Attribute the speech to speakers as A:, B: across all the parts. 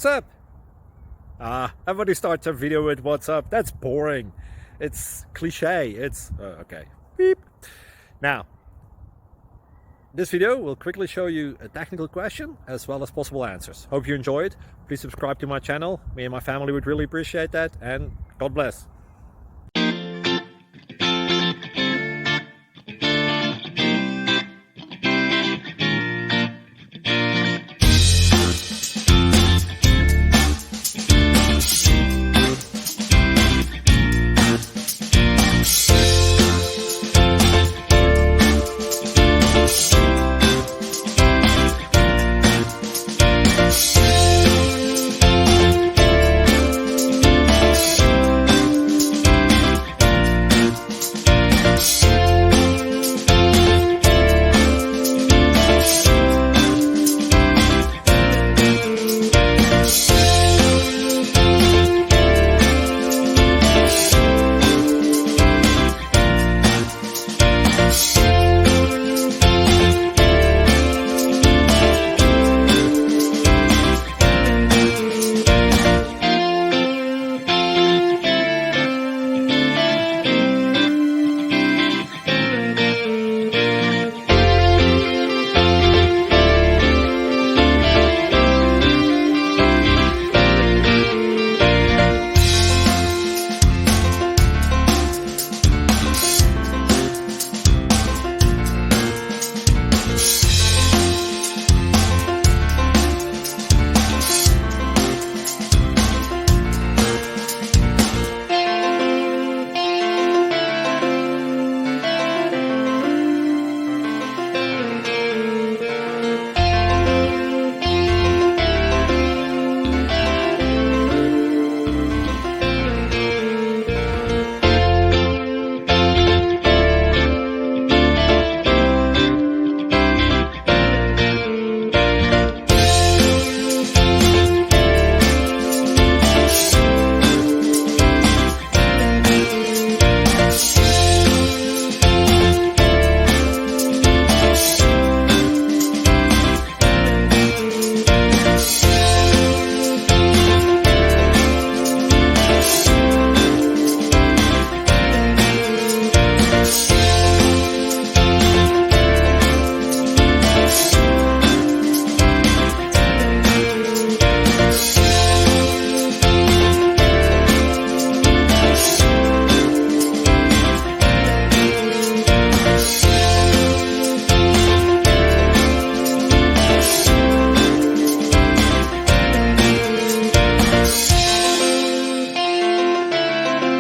A: what's up? Everybody starts a video with what's up. That's boring. It's cliche. It's okay. Beep. Now, this video will quickly show you a technical question as well as possible answers. Hope you enjoy it. Please subscribe to my channel. Me and my family would really appreciate that, and God bless.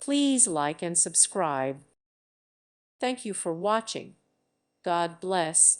B: Please like and subscribe. Thank you for watching. God bless.